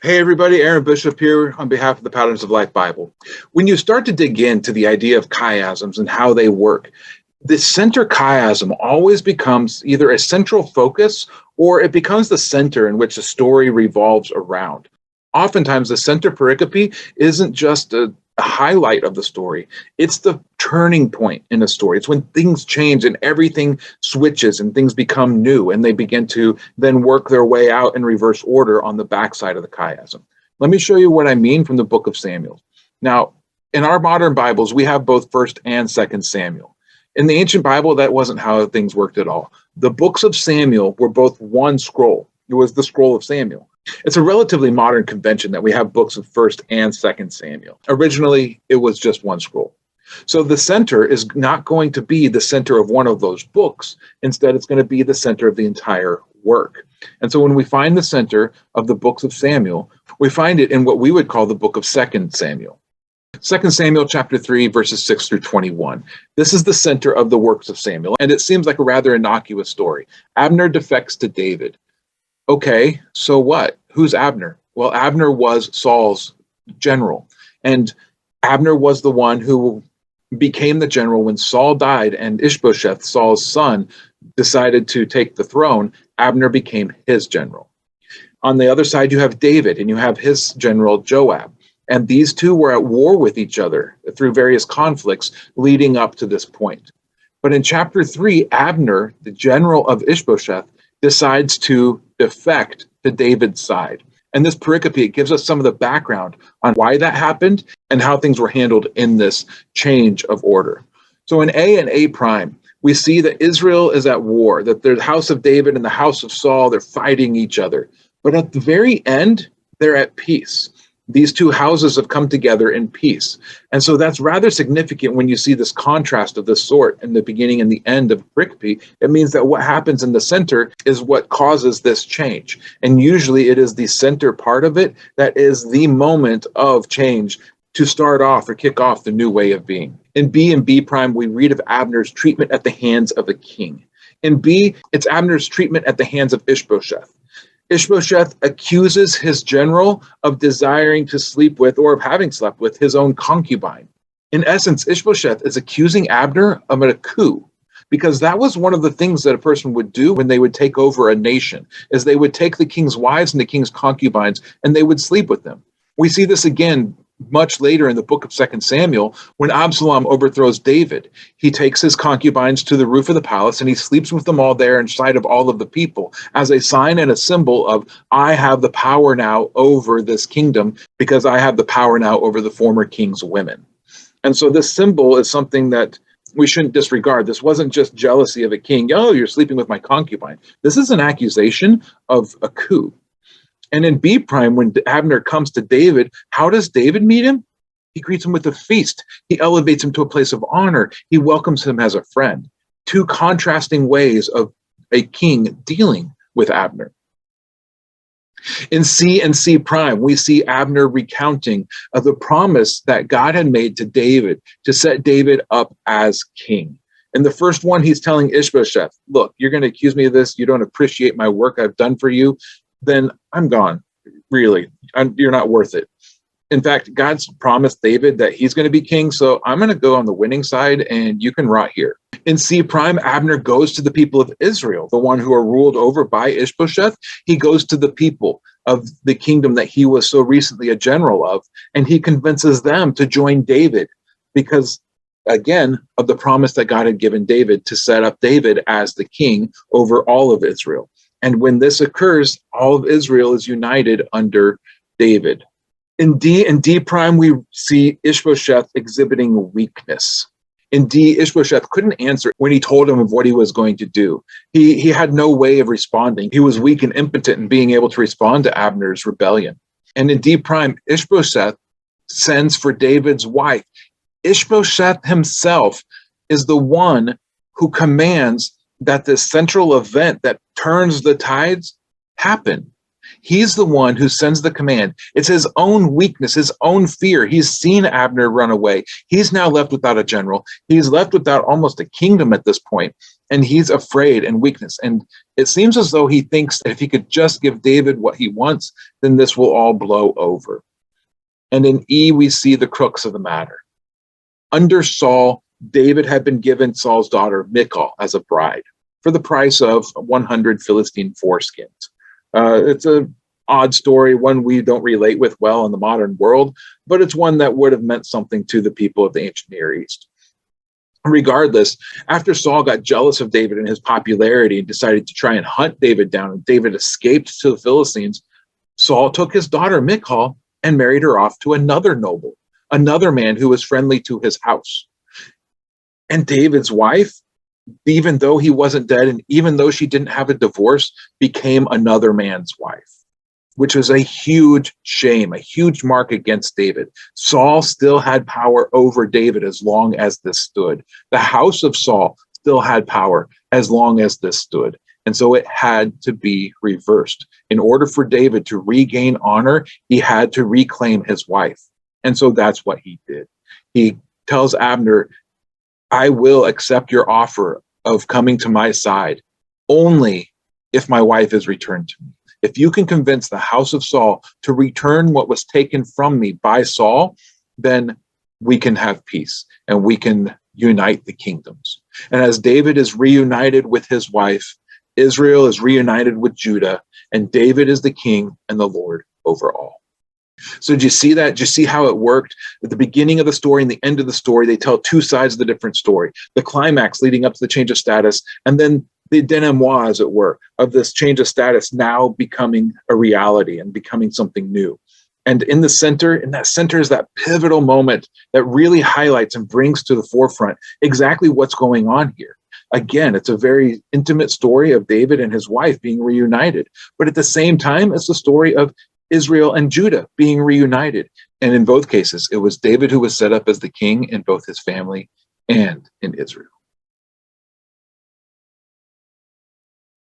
Hey everybody, Aaron Bishop here on behalf of the Patterns of Life Bible. When you start to dig into the idea of chiasms and how they work, the center chiasm always becomes either a central focus or it becomes the center in which the story revolves around. Oftentimes, the center pericope isn't just a highlight of the story, it's the turning point in a story. It's when things change and everything switches and things become new and they begin to then work their way out in reverse order on the backside of the chiasm. Let me show you what I mean from the book of Samuel. Now, in our modern Bibles, we have both 1st and 2nd Samuel. In the ancient Bible, that wasn't how things worked at all. The books of Samuel were both one scroll. It was the scroll of Samuel. It's a relatively modern convention that we have books of 1st and 2nd Samuel. Originally, it was just one scroll. So the center is not going to be the center of one of those books. Instead, it's going to be the center of the entire work. And so when we find the center of the books of Samuel, we find it in what we would call the book of 2nd Samuel. 2 Samuel chapter 3, verses 6 through 21. This is the center of the works of Samuel, and it seems like a rather innocuous story. Abner defects to David. Okay, so what? Who's Abner? Well, Abner was Saul's general, and Abner was the one who became the general when Saul died and Ishbosheth, Saul's son, decided to take the throne. Abner became his general. On the other side, you have David, and you have his general Joab. And these two were at war with each other through various conflicts leading up to this point. But in chapter 3, Abner, the general of Ishbosheth, decides to defect to David's side. And this pericope gives us some of the background on why that happened and how things were handled in this change of order. So in A and A prime, we see that Israel is at war, that the house of David and the house of Saul, they're fighting each other. But at the very end, they're at peace. These two houses have come together in peace. And so that's rather significant when you see this contrast of this sort in the beginning and the end of pericope. It means that what happens in the center is what causes this change. And usually it is the center part of it that is the moment of change to start off or kick off the new way of being. In B and B prime, we read of Abner's treatment at the hands of a king. In B, it's Abner's treatment at the hands of Ishbosheth. Ishbosheth accuses his general of desiring to sleep with or of having slept with his own concubine. In essence, Ishbosheth is accusing Abner of a coup, because that was one of the things that a person would do when they would take over a nation, is they would take the king's wives and the king's concubines and they would sleep with them. We see this again much later in the book of 2 Samuel, when Absalom overthrows David. He takes his concubines to the roof of the palace and he sleeps with them all there in sight of all of the people as a sign and a symbol of, I have the power now over this kingdom because I have the power now over the former king's women. And so this symbol is something that we shouldn't disregard. This wasn't just jealousy of a king. Oh, you're sleeping with my concubine. This is an accusation of a coup. And in B prime, when Abner comes to David, how does David meet him? He greets him with a feast. He elevates him to a place of honor. He welcomes him as a friend. Two contrasting ways of a king dealing with Abner. In C and C prime, we see Abner recounting of the promise that God had made to David to set David up as king. In the first one, he's telling Ishbosheth, look, you're going to accuse me of this. You don't appreciate my work I've done for you. Then I'm gone. Really, you're not worth it. In fact, God's promised David that he's going to be king, so I'm going to go on the winning side and you can rot here. In C prime, Abner goes to the people of Israel, the one who are ruled over by Ishbosheth. He goes to the people of the kingdom that he was so recently a general of, and he convinces them to join David because, again, of the promise that God had given David to set up David as the king over all of Israel. And when this occurs, all of Israel is united under David. In D prime, we see Ishbosheth exhibiting weakness. In D, Ishbosheth couldn't answer when he told him of what he was going to do. He had no way of responding. He was weak and impotent in being able to respond to Abner's rebellion. And in D prime, Ishbosheth sends for David's wife. Ishbosheth himself is the one who commands that this central event that turns the tides happen. He's the one who sends the command. It's his own weakness, his own fear. He's seen Abner run away. He's now left without a general. He's left without almost a kingdom at this point, and he's afraid and weakness. And it seems as though he thinks that if he could just give David what he wants, then this will all blow over. And in E, we see the crux of the matter. Under Saul, David had been given Saul's daughter Michal as a bride for the price of 100 Philistine foreskins. It's an odd story, one we don't relate with well in the modern world, but it's one that would have meant something to the people of the ancient Near East. Regardless, after Saul got jealous of David and his popularity and decided to try and hunt David down, and David escaped to the Philistines, Saul took his daughter Michal and married her off to another noble, another man who was friendly to his house. And David's wife, even though he wasn't dead and even though she didn't have a divorce, became another man's wife, which was a huge shame, a huge mark against David. Saul still had power over David as long as this stood. The house of Saul still had power as long as this stood. And so it had to be reversed. In order for David to regain honor, he had to reclaim his wife. And so that's what he did. He tells Abner, I will accept your offer of coming to my side only if my wife is returned to me. If you can convince the house of Saul to return what was taken from me by Saul, then we can have peace and we can unite the kingdoms. And as David is reunited with his wife, Israel is reunited with Judah, and David is the king and the Lord over all. So did you see that? Did you see how it worked? At the beginning of the story and the end of the story, they tell two sides of the different story. The climax leading up to the change of status, and then the denouement, as it were, of this change of status now becoming a reality and becoming something new. And in that center is that pivotal moment that really highlights and brings to the forefront exactly what's going on here. Again, it's a very intimate story of David and his wife being reunited. But at the same time, it's the story of Israel and Judah being reunited. And in both cases, it was David who was set up as the king in both his family and in Israel.